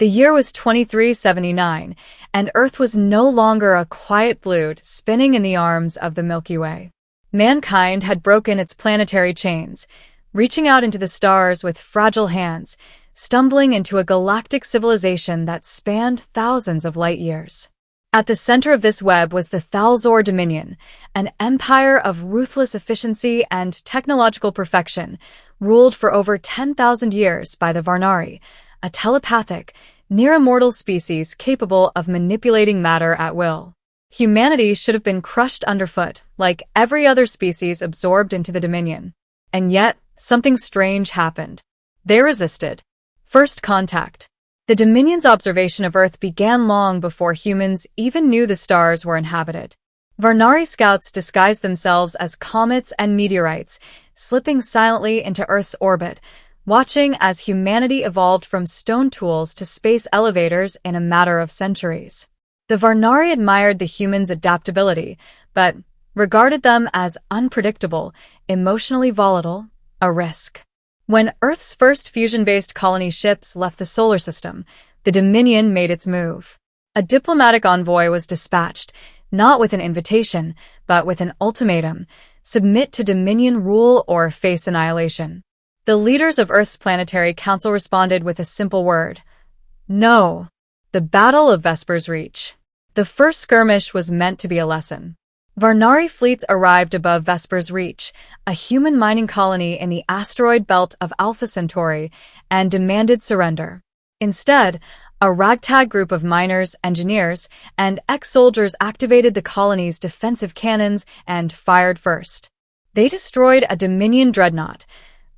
The year was 2379, and Earth was no longer a quiet blue spinning in the arms of the Milky Way. Mankind had broken its planetary chains, reaching out into the stars with fragile hands, stumbling into a galactic civilization that spanned thousands of light years. At the center of this web was the Thalzor Dominion, an empire of ruthless efficiency and technological perfection, ruled for over 10,000 years by the Varnari, a telepathic, near-immortal species capable of manipulating matter at will. Humanity should have been crushed underfoot, like every other species absorbed into the Dominion. And yet, something strange happened. They resisted. First contact. The Dominion's observation of Earth began long before humans even knew the stars were inhabited. Varnari scouts disguised themselves as comets and meteorites, slipping silently into Earth's orbit, watching as humanity evolved from stone tools to space elevators in a matter of centuries. The Varnari admired the humans' adaptability, but regarded them as unpredictable, emotionally volatile, a risk. When Earth's first fusion-based colony ships left the solar system, the Dominion made its move. A diplomatic envoy was dispatched, not with an invitation, but with an ultimatum: submit to Dominion rule or face annihilation. The leaders of Earth's planetary council responded with a simple word: no. The Battle of Vesper's Reach. The first skirmish was meant to be a lesson. Varnari fleets arrived above Vesper's Reach, a human mining colony in the asteroid belt of Alpha Centauri, and demanded surrender. Instead, a ragtag group of miners, engineers, and ex-soldiers activated the colony's defensive cannons and fired first. They destroyed a Dominion dreadnought,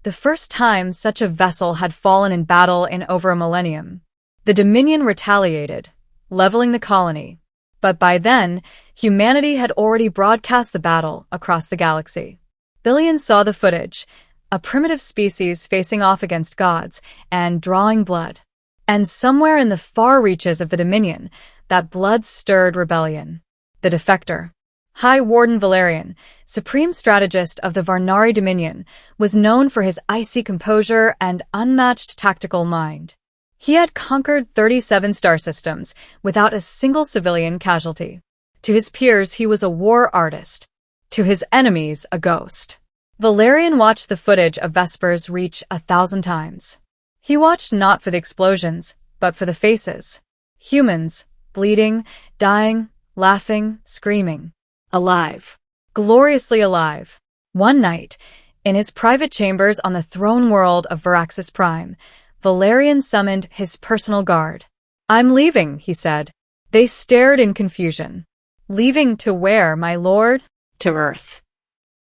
the first time such a vessel had fallen in battle in over a millennium. The Dominion retaliated, leveling the colony. But by then, humanity had already broadcast the battle across the galaxy. Billions saw the footage, a primitive species facing off against gods and drawing blood. And somewhere in the far reaches of the Dominion, that blood-stirred rebellion. The defector. High Warden Valerian, supreme strategist of the Varnari Dominion, was known for his icy composure and unmatched tactical mind. He had conquered 37 star systems without a single civilian casualty. To his peers, he was a war artist. To his enemies, a ghost. Valerian watched the footage of Vesper's Reach 1,000 times. He watched not for the explosions, but for the faces. Humans, bleeding, dying, laughing, screaming. Alive. Gloriously alive. One night, in his private chambers on the throne world of Varaxis Prime, Valerian summoned his personal guard. "I'm leaving," he said. They stared in confusion. "Leaving to where, my lord?" "To Earth."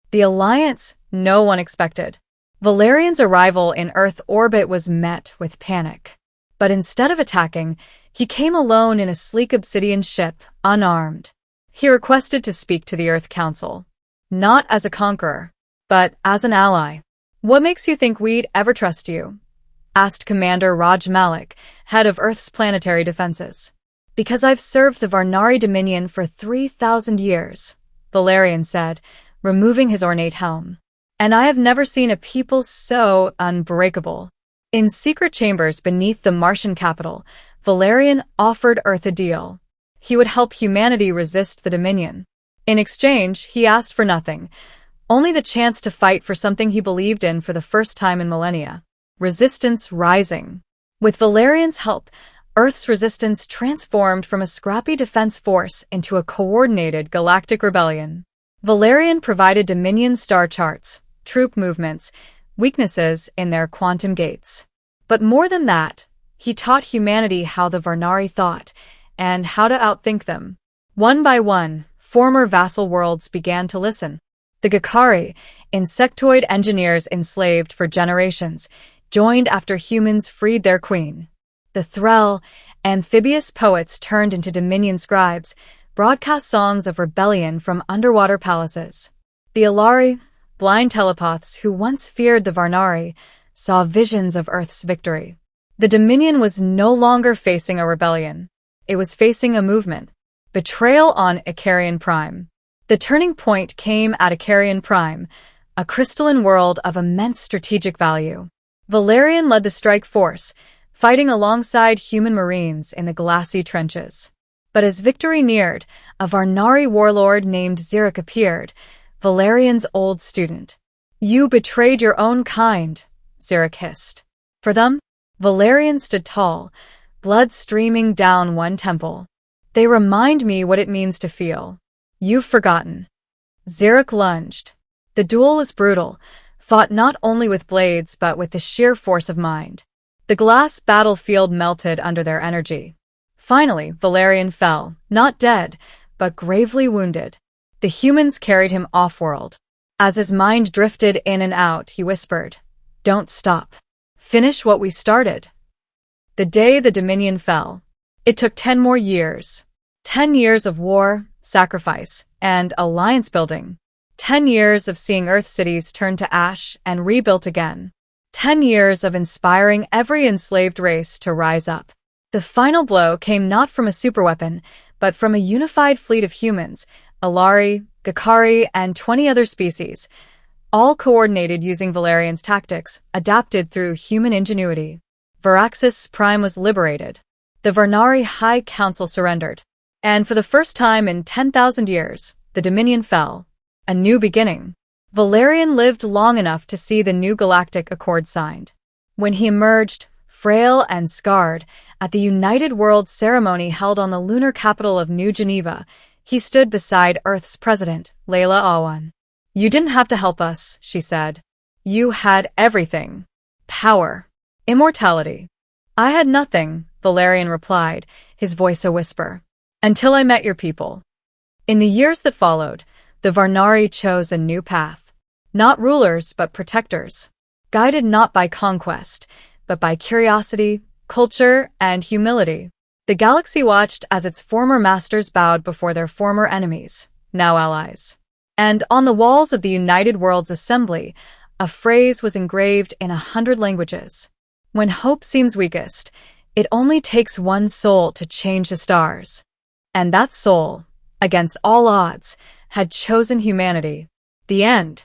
The alliance no one expected. Valerian's arrival in Earth orbit was met with panic. But instead of attacking, he came alone in a sleek obsidian ship, unarmed. He requested to speak to the Earth Council. Not as a conqueror, but as an ally. "What makes you think we'd ever trust you?" asked Commander Raj Malik, head of Earth's planetary defenses. "Because I've served the Varnari Dominion for 3,000 years, Valerian said, removing his ornate helm. "And I have never seen a people so unbreakable." In secret chambers beneath the Martian capital, Valerian offered Earth a deal. He would help humanity resist the Dominion. In exchange, he asked for nothing, only the chance to fight for something he believed in for the first time in millennia. Resistance rising. With Valerian's help, Earth's resistance transformed from a scrappy defense force into a coordinated galactic rebellion. Valerian provided Dominion star charts, troop movements, weaknesses in their quantum gates. But more than that, he taught humanity how the Varnari thought, and how to outthink them. One by one, former vassal worlds began to listen. The Gakari, insectoid engineers enslaved for generations, joined after humans freed their queen. The Threll, amphibious poets turned into Dominion scribes, broadcast songs of rebellion from underwater palaces. The Alari, blind telepaths who once feared the Varnari, saw visions of Earth's victory. The Dominion was no longer facing a rebellion. It was facing a movement. Betrayal on Icarian Prime. The turning point came at Icarian Prime, a crystalline world of immense strategic value. Valerian led the strike force, fighting alongside human marines in the glassy trenches. But as victory neared, a Varnari warlord named Xeric appeared, Valerian's old student. "You betrayed your own kind," Xeric hissed. For them, Valerian stood tall, blood streaming down one temple. "They remind me what it means to feel. You've forgotten." Xeric lunged. The duel was brutal, fought not only with blades but with the sheer force of mind. The glass battlefield melted under their energy. Finally, Valerian fell, not dead, but gravely wounded. The humans carried him off-world. As his mind drifted in and out, he whispered, "Don't stop. Finish what we started." The day the Dominion fell, it took 10 more years. 10 years of war, sacrifice, and alliance building. 10 years of seeing Earth cities turn to ash and rebuilt again. 10 years of inspiring every enslaved race to rise up. The final blow came not from a superweapon, but from a unified fleet of humans, Alari, Gakari, and 20 other species, all coordinated using Valerian's tactics, adapted through human ingenuity. Varaxis Prime was liberated. The Varnari High Council surrendered. And for the first time in 10,000 years, the Dominion fell. A new beginning. Valerian lived long enough to see the new Galactic Accord signed. When he emerged, frail and scarred, at the United World ceremony held on the lunar capital of New Geneva, he stood beside Earth's president, Layla Awan. "You didn't have to help us," she said. "You had everything. Power. Immortality." "I had nothing," Valerian replied, his voice a whisper. "Until I met your people." In the years that followed, the Varnari chose a new path. Not rulers, but protectors. Guided not by conquest, but by curiosity, culture, and humility. The galaxy watched as its former masters bowed before their former enemies, now allies. And on the walls of the United World's assembly, a phrase was engraved in 100 languages. "When hope seems weakest, it only takes one soul to change the stars." And that soul, against all odds, had chosen humanity. The end.